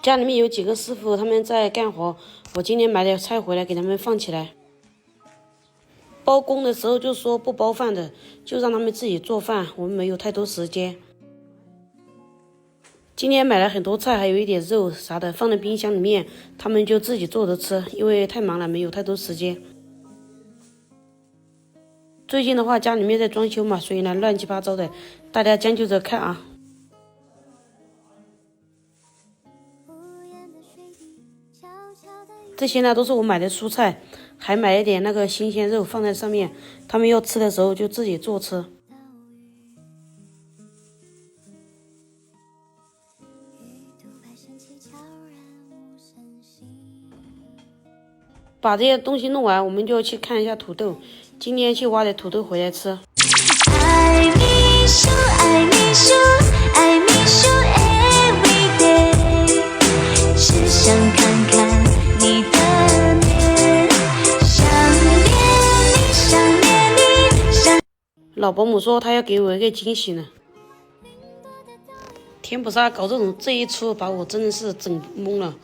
家里面有几个师傅，他们在干活，我今天买点菜回来给他们放起来。包工的时候就说不包饭的，就让他们自己做饭，我们没有太多时间。今天买了很多菜，还有一点肉啥的，放在冰箱里面，他们就自己做着吃，因为太忙了，没有太多时间。最近的话，家里面在装修嘛，所以呢乱七八糟的，大家将就着看啊。这些呢都是我买的蔬菜，还买了点那个新鲜肉放在上面，他们要吃的时候就自己做吃。把这些东西弄完，我们就去看一下土豆。今天去挖点土豆回来吃。爱秘书，爱秘书，爱秘书 everyday， 只想看看你的脸，想念你，想念你，想。老保姆说她要给我一个惊喜呢。甜不杀搞这一出，把我真的是整懵了。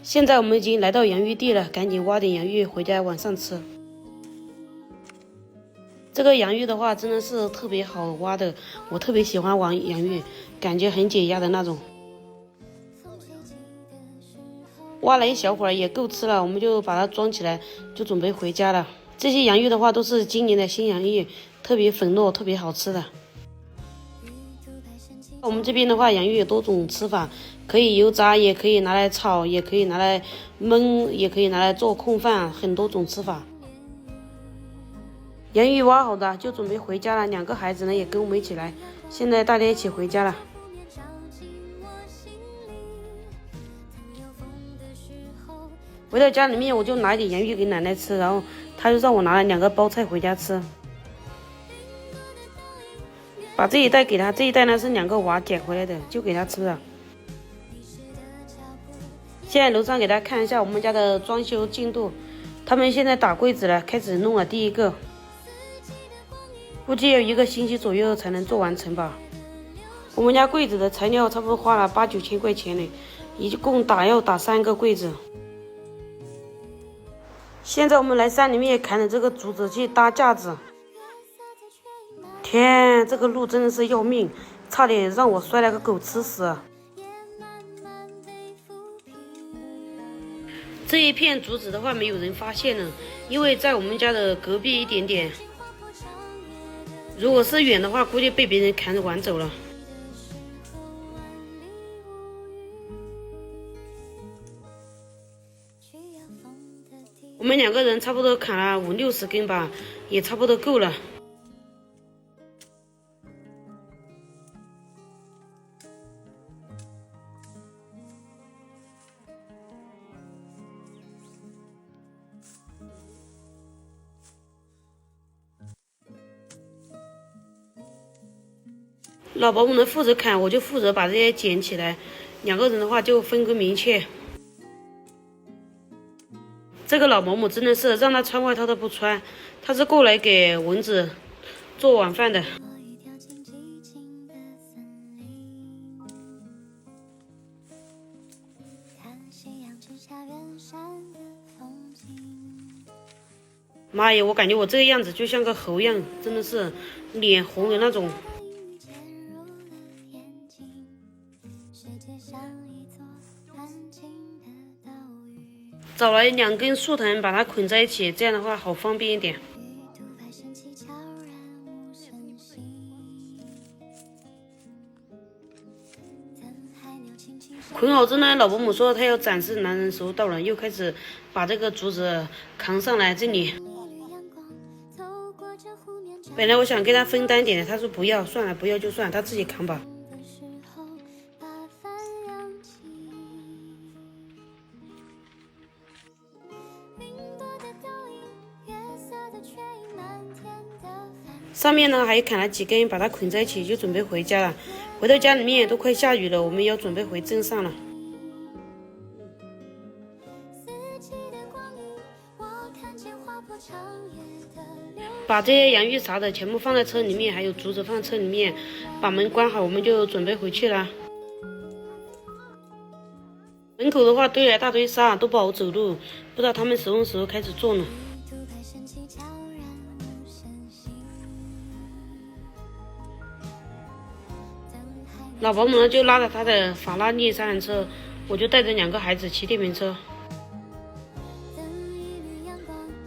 现在我们已经来到洋芋地了，赶紧挖点洋芋回家晚上吃。这个洋芋的话真的是特别好挖的，我特别喜欢挖洋芋，感觉很解压的那种。挖了一小会儿也够吃了，我们就把它装起来，就准备回家了。这些洋芋的话都是今年的新洋芋，特别粉糯，特别好吃的。我们这边的话，洋芋有多种吃法，可以油炸，也可以拿来炒，也可以拿来焖，也可以拿来做控饭，很多种吃法。洋芋挖好的，就准备回家了。两个孩子呢也跟我们一起来，现在大家一起回家了。回到家里面，我就拿一点洋芋给奶奶吃，然后她就让我拿了2个包菜回家吃。把这一袋给他，这一袋呢是2个娃捡回来的，就给他吃了。现在楼上给大家看一下我们家的装修进度，他们现在打柜子了，开始弄了第一个，估计要1个星期左右才能做完成吧。我们家柜子的材料差不多花了8、9千块钱呢，一共要打3个柜子。现在我们来山里面砍的这个竹子去搭架子。天，这个路真的是要命，差点让我摔了个狗吃屎。这一片竹子的话没有人发现呢，因为在我们家的隔壁一点点，如果是远的话估计被别人砍着玩走了。我们2个人差不多砍了50、60根吧，也差不多够了。老保姆呢负责砍，我就负责把这些捡起来，2个人的话就分工明确。这个老保姆真的是让他穿外套都不穿，他是过来给蚊子做晚饭的。妈呀，我感觉我这个样子就像个猴样，真的是脸红的那种。找来2根树藤把它捆在一起，这样的话好方便一点。捆好之后呢，老保姆说她要展示男人时候到了，又开始把这个竹子扛上来这里。本来我想跟他分担点的，他说不要，算了，不要就算，他自己扛吧。上面呢还砍了几根，把它捆在一起，就准备回家了。回到家里面都快下雨了，我们要准备回镇上了。把这些洋芋啥的全部放在车里面，还有竹子放在车里面，把门关好，我们就准备回去了。门口的话堆了一大堆沙，都不好走路，不知道他们什么时候开始做呢。老婆呢就拉着他的法拉利三轮车，我就带着2个孩子骑电瓶车。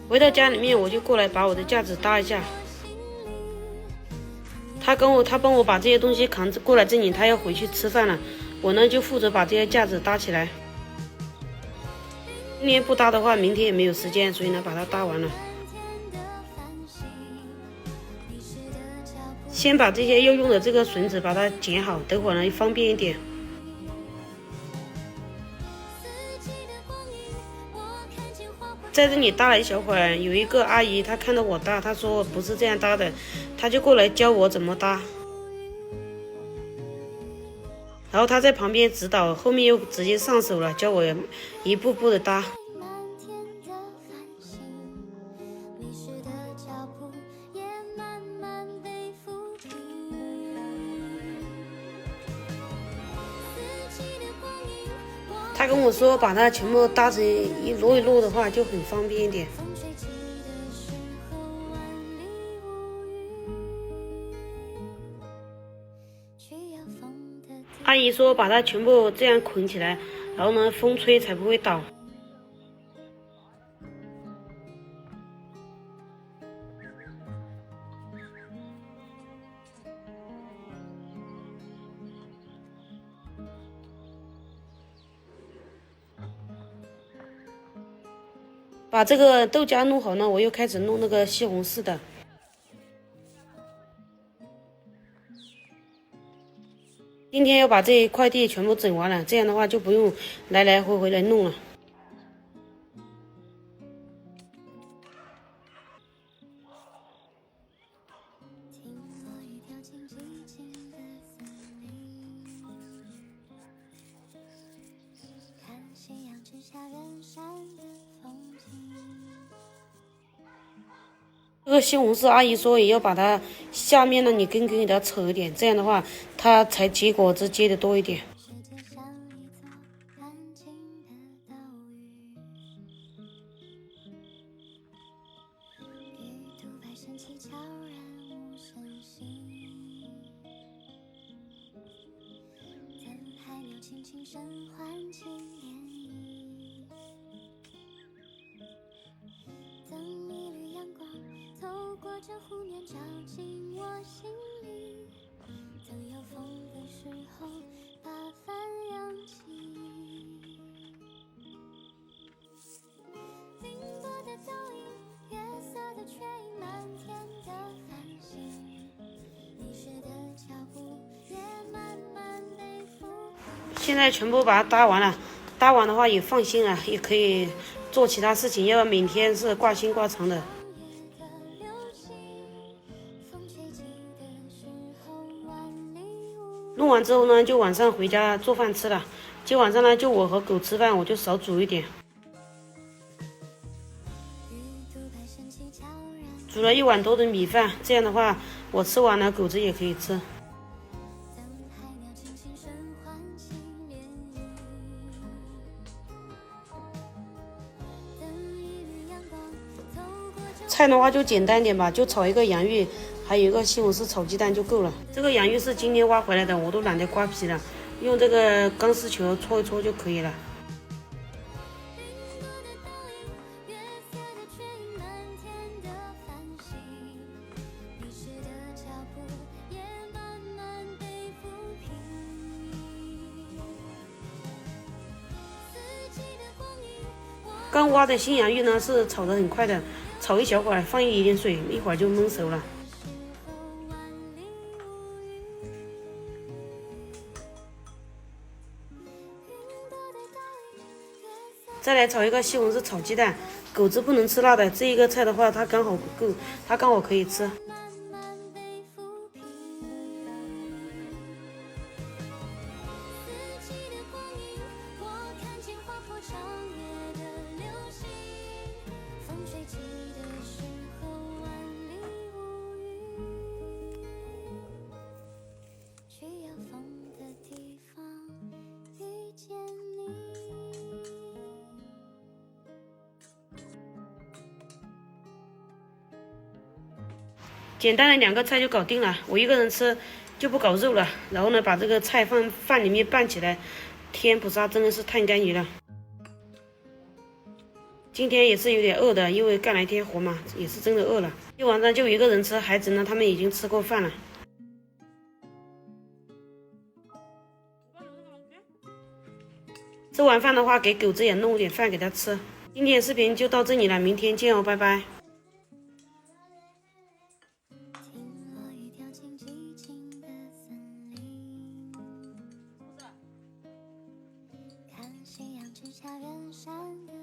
回到家里面，我就过来把我的架子搭一下。他帮我把这些东西扛过来这里，他要回去吃饭了。我呢就负责把这些架子搭起来。今天不搭的话，明天也没有时间，所以呢把它搭完了。先把这些要用的这个绳子把它剪好，等会儿呢方便一点。在这里搭了一小会儿，有一个阿姨她看到我搭，她说不是这样搭的，她就过来教我怎么搭。然后她在旁边指导，后面又直接上手了，教我一步步的搭。他跟我说把它全部搭成一摞的话就很方便一点。阿姨说把它全部这样捆起来，然后呢风吹才不会倒。把这个豆浆弄好呢，我又开始弄那个西红柿的。今天要把这一块地全部整完了，这样的话就不用来来回回的弄了。这个西红柿阿姨说也要把它下面那里根给它扯一点，这样的话它才结果子结的多一点。这湖面照进我心里，等有风的时候把帆扬起。凌波的倒影，月色的缺影，满天的繁星，遗失的脚步也慢慢被抚平。现在全部把它搭完了，搭完的话也放心了，也可以做其他事情，要不然明天是挂心挂肠的。弄完之后呢，就晚上回家做饭吃了。今晚上呢，就我和狗吃饭，我就少煮一点。煮了1碗多的米饭，这样的话，我吃完了，狗子也可以吃。菜的话就简单点吧，就炒一个洋芋。还有一个西红柿炒鸡蛋就够了。这个洋芋是今天挖回来的，我都懒得刮皮了，用这个钢丝球搓一搓就可以了。刚挖的新洋芋呢是炒得很快的，炒一小会儿，放一点水，一会儿就焖熟了。再来炒一个西红柿炒鸡蛋，狗子不能吃辣的，这一个菜的话，它刚好够，它刚好可以吃。去有风的地方遇见你。简单的2个菜就搞定了。我一个人吃就不搞肉了，然后呢，把这个菜放饭里面拌起来。天菩萨真的是太干净了。今天也是有点饿的，因为干了一天活嘛，也是真的饿了。今晚上就一个人吃，孩子呢，他们已经吃过饭了。吃完饭的话，给狗子也弄点饭给它吃。今天视频就到这里了，明天见哦，拜拜。夕阳之下，远山的